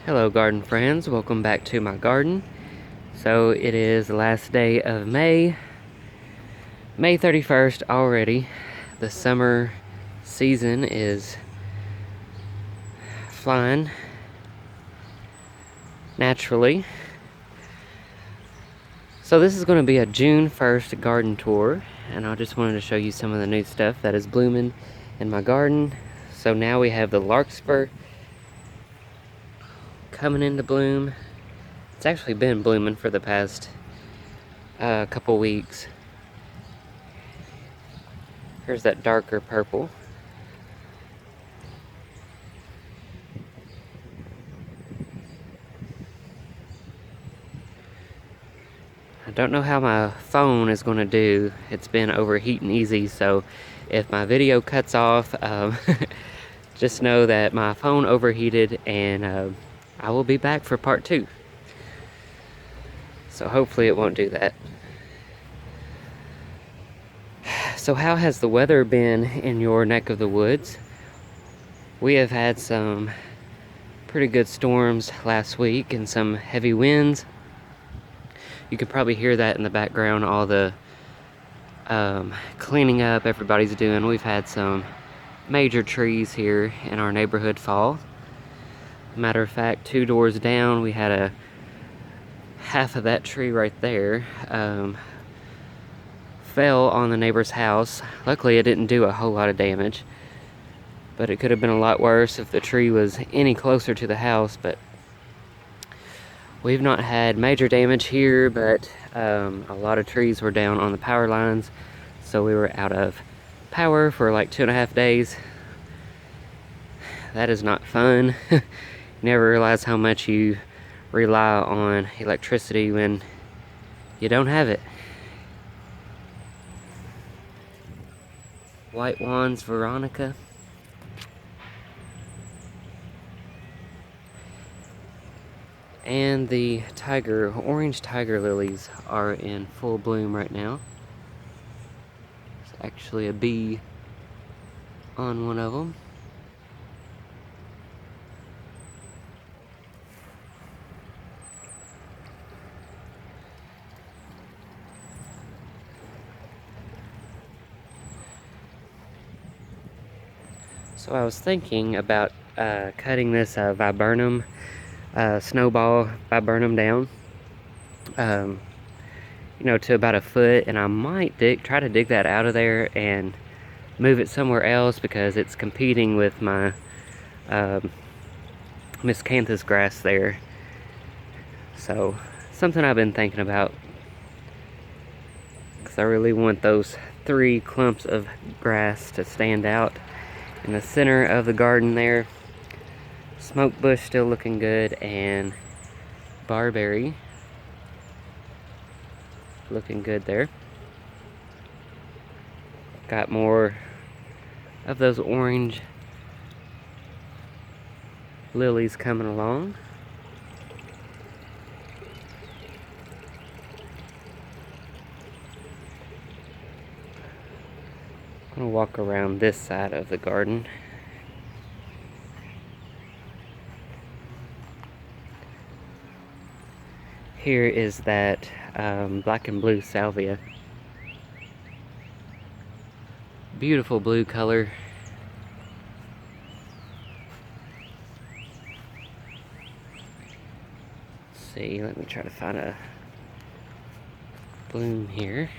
Hello garden friends, welcome back to my garden. So it is the last day of May 31st already. The summer season is flying naturally. So this is going to be a June 1st garden tour, and I just wanted to show you some of the new stuff that is blooming in my garden. So now we have the larkspur coming into bloom. It's actually been blooming for the past couple weeks. Here's that darker purple. I don't know how my phone is going to do. It's been overheating easy, so if my video cuts off, just know that my phone overheated, and I will be back for part 2. So hopefully it won't do that. So how has the weather been in your neck of the woods? We have had some pretty good storms last week and some heavy winds. You can probably hear that in the background, all the cleaning up everybody's doing. We've had some major trees here in our neighborhood fall. Matter of fact, 2 doors down, we had a half of that tree right there fell on the neighbor's house. Luckily, it didn't do a whole lot of damage, but it could have been a lot worse if the tree was any closer to the house. But we've not had major damage here, but a lot of trees were down on the power lines, so we were out of power for like 2.5 days. That is not fun. You never realize how much you rely on electricity when you don't have it. White Wands Veronica. And the orange tiger lilies are in full bloom right now. There's actually a bee on one of them. So I was thinking about cutting this viburnum, snowball viburnum down, to about 1 foot, and I might try to dig that out of there and move it somewhere else because it's competing with my miscanthus grass there. So something I've been thinking about, because I really want those 3 clumps of grass to stand out in the center of the garden there. Smoke bush still looking good, and barberry looking good there. Got more of those orange lilies coming along. I'm gonna walk around this side of the garden. Here is that black and blue salvia. Beautiful blue color. Let's see, let me try to find a bloom here.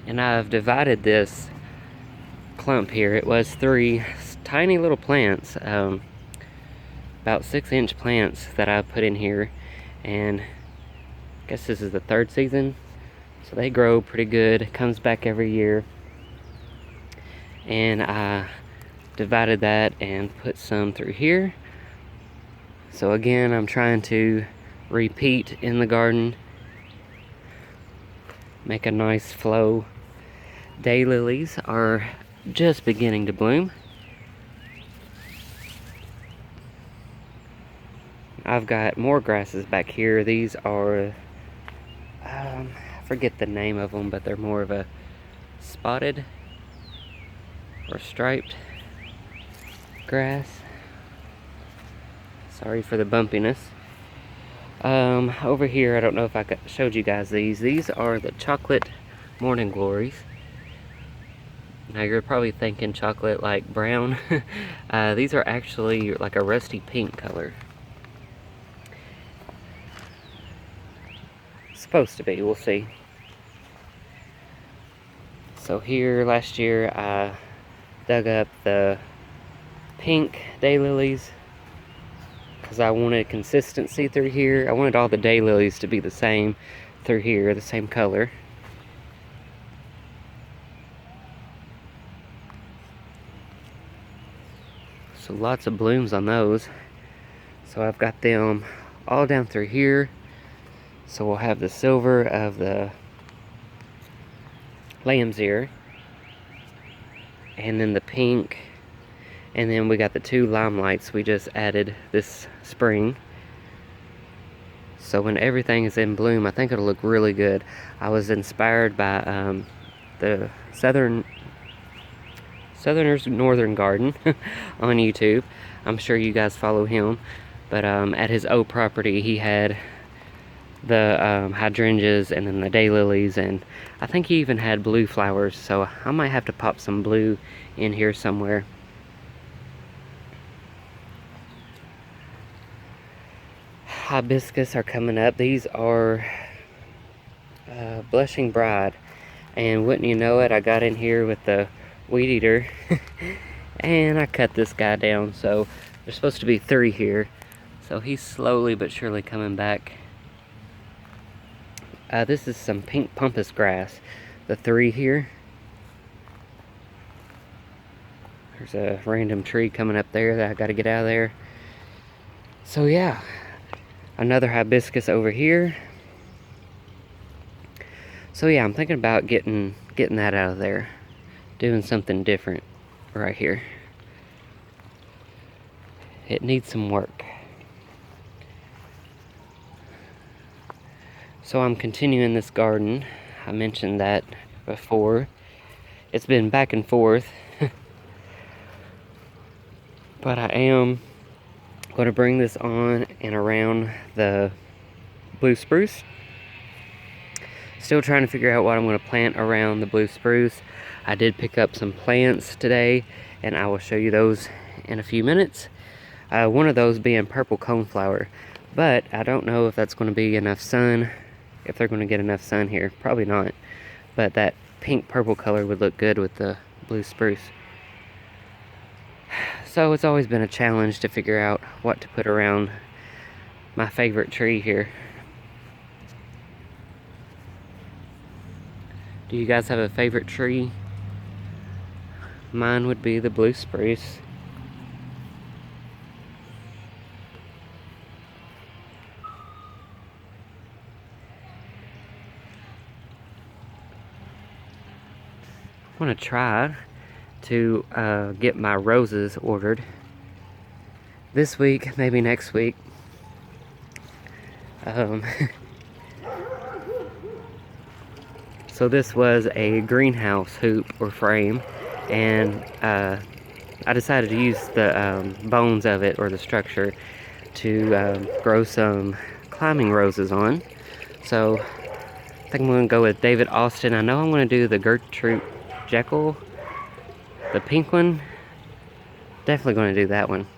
And I've divided this clump here. It was 3 tiny little plants, about 6-inch plants that I put in here, and I guess this is the 3rd season, so they grow pretty good. It comes back every year, and I divided that and put some through here. So again, I'm trying to repeat in the garden, make a nice flow. Daylilies are just beginning to bloom. I've got more grasses back here. These are, I forget the name of them, but they're more of a spotted or striped grass. Sorry for the bumpiness. Over here, I don't know if I showed you guys these. These are the chocolate morning glories. Now you're probably thinking chocolate like brown. These are actually like a rusty pink color. Supposed to be, we'll see. So here last year I dug up the pink daylilies because I wanted consistency through here. I wanted all the daylilies to be the same through here, the same color. So lots of blooms on those. So I've got them all down through here. So we'll have the silver of the lamb's ear, and then the pink, and then we got the two limelights we just added this spring. So when everything is in bloom, I think it'll look really good. I was inspired by the Southerners Northern Garden on YouTube. I'm sure you guys follow him, but at his old property he had the hydrangeas and then the daylilies, and I think he even had blue flowers, so I might have to pop some blue in here somewhere. Hibiscus are coming up. These are Blushing Bride, and wouldn't you know it, I got in here with the weed eater and I cut this guy down. So there's supposed to be 3 here, so he's slowly but surely coming back. This is some pink pampas grass, the 3 here. There's a random tree coming up there that I got to get out of there. So yeah, another hibiscus over here. So yeah, I'm thinking about getting that out of there, doing something different right here. It needs some work. So I'm continuing this garden. I mentioned that before. It's been back and forth. But I am going to bring this on and around the blue spruce. Still trying to figure out what I'm going to plant around the blue spruce. I did pick up some plants today, and I will show you those in a few minutes. One of those being purple coneflower, but I don't know if that's going to be enough sun, if they're going to get enough sun here. Probably not, but that pink purple color would look good with the blue spruce. So it's always been a challenge to figure out what to put around my favorite tree here. Do you guys have a favorite tree? Mine would be the blue spruce. I want to try to get my roses ordered this week, maybe next week. So this was a greenhouse hoop or frame, and I decided to use the bones of it, or the structure, to grow some climbing roses on. So I think I'm going to go with David Austin. I know I'm going to do the Gertrude Jekyll, the pink one. Definitely going to do that one.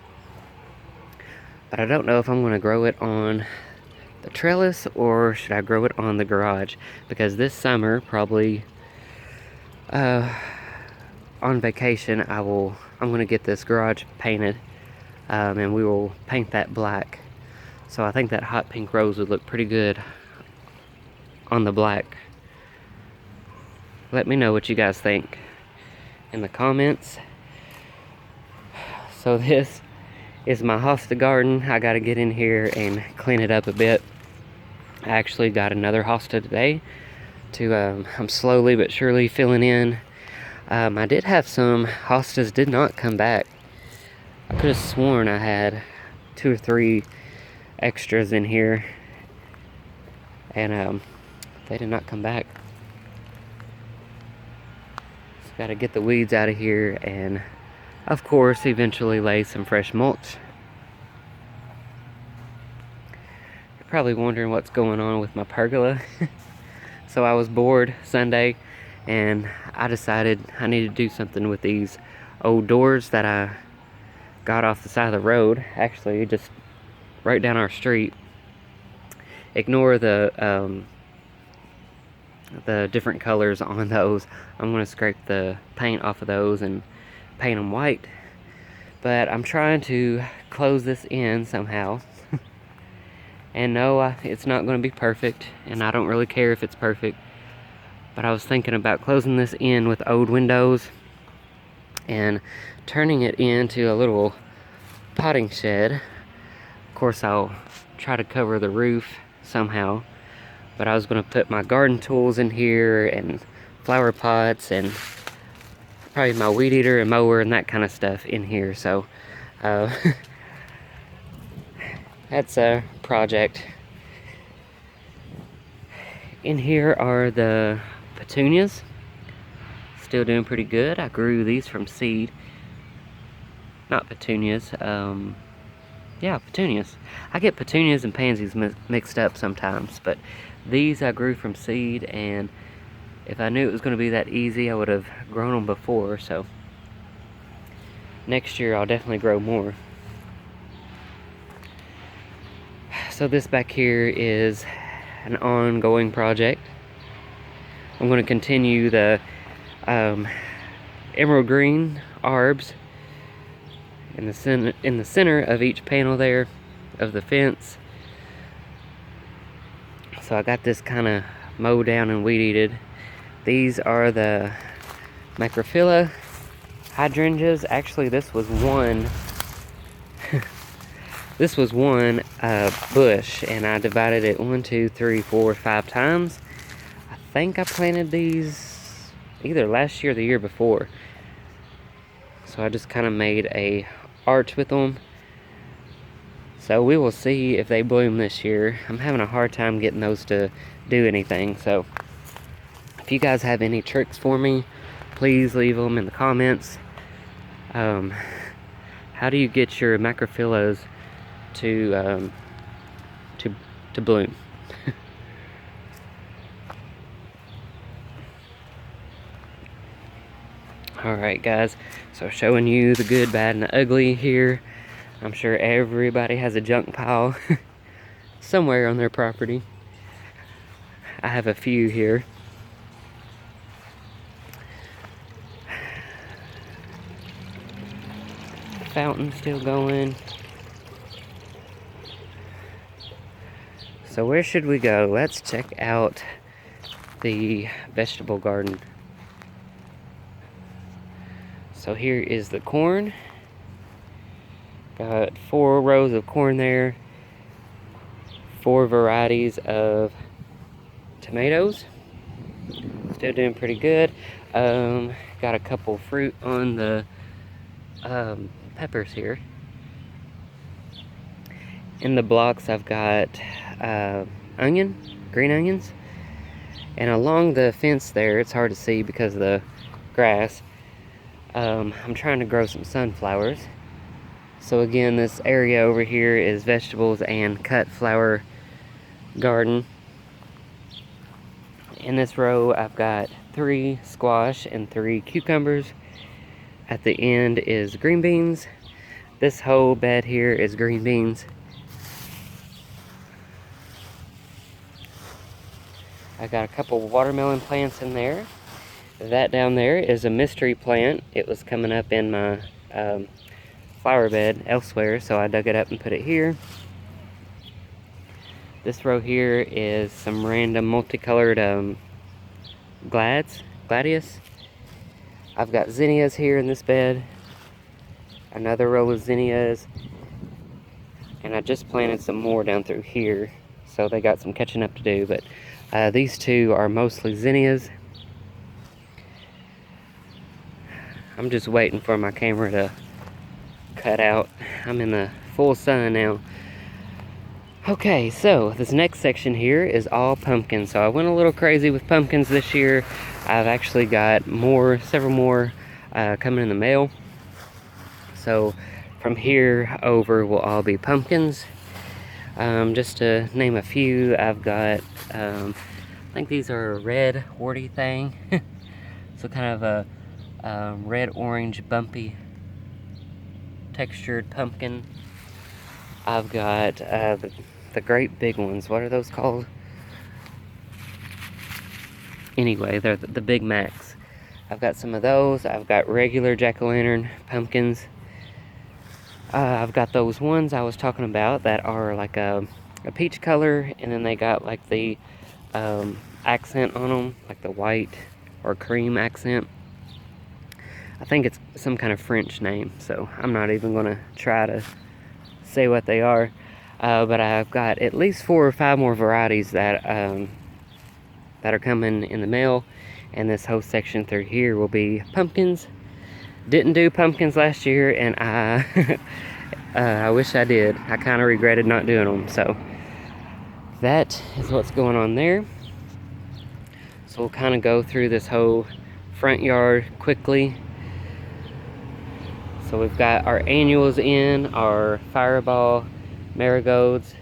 But I don't know if I'm going to grow it on the trellis or should I grow it on the garage, because this summer, probably on vacation, I'm going to get this garage painted, and we will paint that black. So I think that hot pink rose would look pretty good on the black. Let me know what you guys think in the comments. So this is my hosta garden. I got to get in here and clean it up a bit. I actually got another hosta today to I'm slowly but surely filling in. I did have some hostas did not come back. I could have sworn I had 2 or 3 extras in here, and they did not come back. Got to get the weeds out of here and, of course, eventually lay some fresh mulch. You're probably wondering what's going on with my pergola. So I was bored Sunday and I decided I needed to do something with these old doors that I got off the side of the road, actually just right down our street. Ignore the different colors on those. I'm going to scrape the paint off of those and paint them white. But I'm trying to close this in somehow. And no, it's not going to be perfect, and I don't really care if it's perfect. But I was thinking about closing this in with old windows and turning it into a little potting shed. Of course, I'll try to cover the roof somehow. But I was going to put my garden tools in here and flower pots and probably my weed eater and mower and that kind of stuff in here. So that's a project. In here are the petunias. Still doing pretty good. I grew these from seed. Not petunias. Yeah, petunias. I get petunias and pansies mixed up sometimes, but these I grew from seed, and if I knew it was going to be that easy, I would have grown them before. So next year I'll definitely grow more. So this back here is an ongoing project. I'm going to continue the emerald green arbs in the center of each panel there of the fence. So I got this kind of mowed down and weed-eated. These are the Macrophylla hydrangeas. Actually, this was one this was one bush, and I divided it 1, 2, 3, 4, 5 times. I think I planted these either last year or the year before. So I just kind of made a arch with them. So we will see if they bloom this year. I'm having a hard time getting those to do anything. So if you guys have any tricks for me, please leave them in the comments. How do you get your macrophyllas to bloom? Alright guys, so showing you the good, bad, and the ugly here. I'm sure everybody has a junk pile somewhere on their property. I have a few here. Fountain still going. So where should we go? Let's check out the vegetable garden. So here is the corn. Got 4 rows of corn there. 4 varieties of tomatoes. Still doing pretty good. Got a couple fruit on the peppers here. In the blocks I've got green onions. And along the fence there, it's hard to see because of the grass, I'm trying to grow some sunflowers. So again, this area over here is vegetables and cut flower garden. In this row, I've got 3 squash and 3 cucumbers. At the end is green beans. This whole bed here is green beans. I got a couple watermelon plants in there. That down there is a mystery plant. It was coming up in my flower bed elsewhere, so I dug it up and put it here. This row here is some random multicolored gladius. I've got zinnias here in this bed. Another row of zinnias. And I just planted some more down through here, so they got some catching up to do, but these 2 are mostly zinnias. I'm just waiting for my camera to cut out. I'm in the full sun now. Okay, so this next section here is all pumpkins. So I went a little crazy with pumpkins this year. I've actually got several more coming in the mail. So from here over will all be pumpkins. Just to name a few, I've got, I think these are a red warty thing. So kind of a red-orange bumpy textured pumpkin. I've got the great big ones. What are those called? Anyway, they're the Big Macs. I've got some of those. I've got regular jack-o'-lantern pumpkins. I've got those ones I was talking about that are like a peach color, and then they got like the accent on them, like the white or cream accent. I think it's some kind of French name, so I'm not even going to try to say what they are. But I've got at least 4 or 5 more varieties that are coming in the mail, and this whole section through here will be pumpkins. Didn't do pumpkins last year, and I wish I did. I kind of regretted not doing them. So that is what's going on there. So we'll kind of go through this whole front yard quickly. So we've got our annuals in, our fireball marigolds.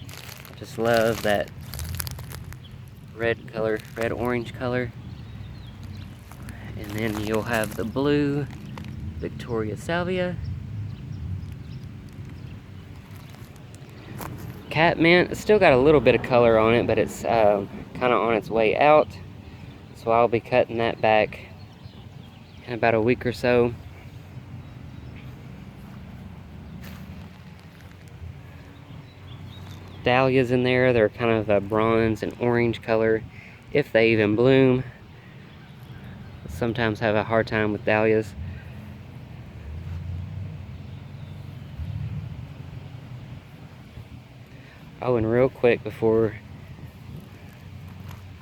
I just love that red color, red-orange color. And then you'll have the blue Victoria Salvia. Catmint, it's still got a little bit of color on it, but it's kind of on its way out. So I'll be cutting that back in about a week or so. Dahlias in there, they're kind of a bronze and orange color, if they even bloom. Sometimes have a hard time with dahlias. Oh, and real quick before,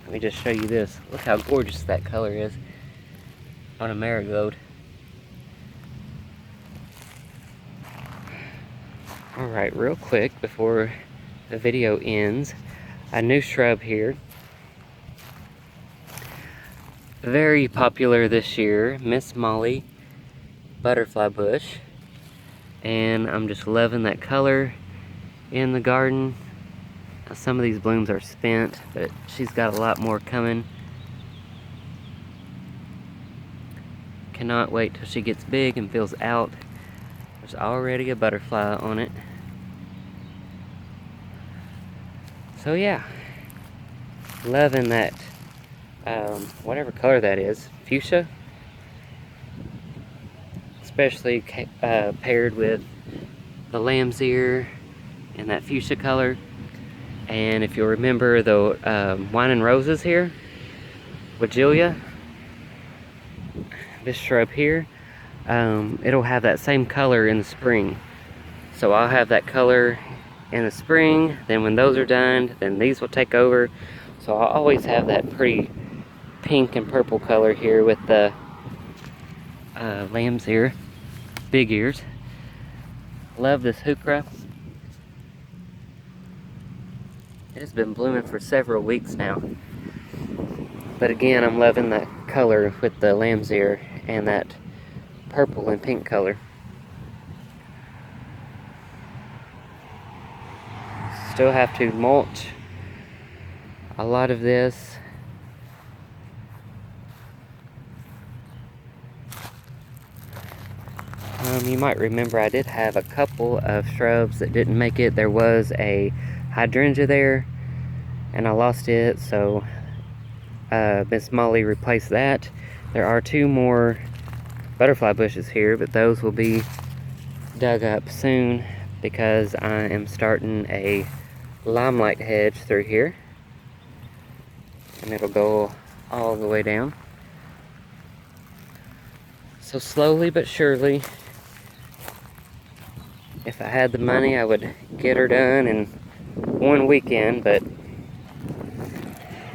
let me just show you this. Look how gorgeous that color is on a marigold. Alright, real quick before the video ends, a new shrub here. Very popular this year, Miss Molly butterfly bush. And I'm just loving that color in the garden. Some of these blooms are spent, but she's got a lot more coming. Cannot wait till she gets big and fills out. There's already a butterfly on it. So yeah, loving that, whatever color that is, fuchsia. Especially paired with the lamb's ear and that fuchsia color. And if you'll remember the wine and roses here, Weigela, this shrub here, it'll have that same color in the spring. So I'll have that color in the spring, then when those are done, then these will take over. So I'll always have that pretty pink and purple color here with the lamb's ear, big ears. Love this heuchera. It has been blooming for several weeks now. But again, I'm loving that color with the lamb's ear and that purple and pink color. Still have to mulch a lot of this. You might remember I did have a couple of shrubs that didn't make it. There was a hydrangea there and I lost it, so Miss Molly replaced that. There are 2 more butterfly bushes here, but those will be dug up soon because I am starting a limelight hedge through here, and it'll go all the way down. So slowly but surely, if I had the money, I would get her done in one weekend, but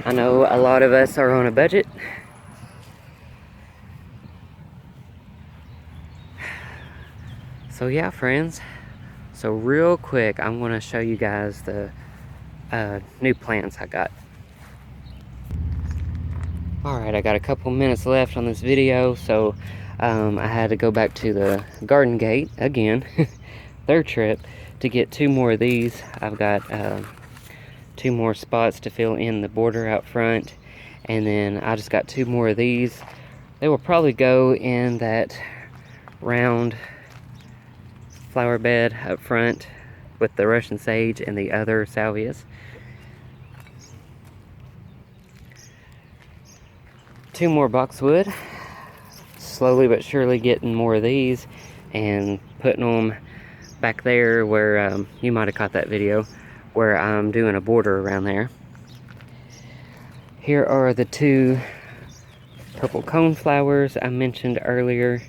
I know a lot of us are on a budget. So yeah, friends, So real quick, I'm going to show you guys the new plants I got. Alright, I got a couple minutes left on this video, so I had to go back to the garden gate again, third trip, to get 2 more of these. I've got 2 more spots to fill in the border out front, and then I just got 2 more of these. They will probably go in that round flower bed up front with the Russian sage and the other salvias. 2 more boxwood. Slowly but surely getting more of these and putting them back there where you might have caught that video where I'm doing a border around there. Here are the 2 purple cone flowers I mentioned earlier.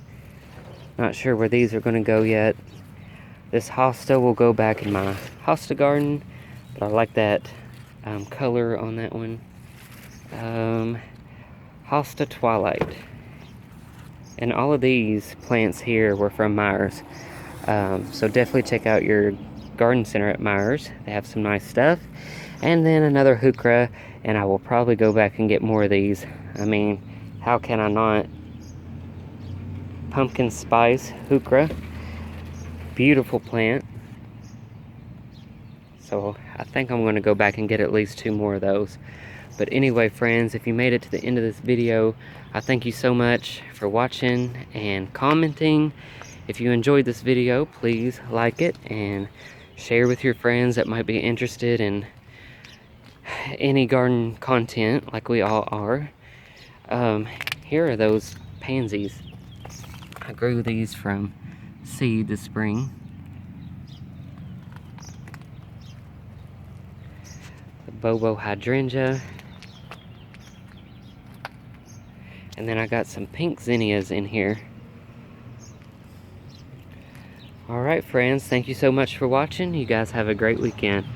Not sure where these are going to go yet. This hosta will go back in my hosta garden, but I like that color on that one. Hosta Twilight. And all of these plants here were from Myers. So definitely check out your garden center at Myers. They have some nice stuff. And then another heuchera, and I will probably go back and get more of these. I mean, how can I not? Pumpkin spice heuchera. Beautiful plant. So I think I'm going to go back and get at least 2 more of those. But anyway, friends, if you made it to the end of this video, I thank you so much for watching and commenting. If you enjoyed this video, please like it and share with your friends that might be interested in any garden content like we all are. Here are those pansies. I grew these from seed this spring. The Bobo hydrangea. And then I got some pink zinnias in here. Alright friends, thank you so much for watching. You guys have a great weekend.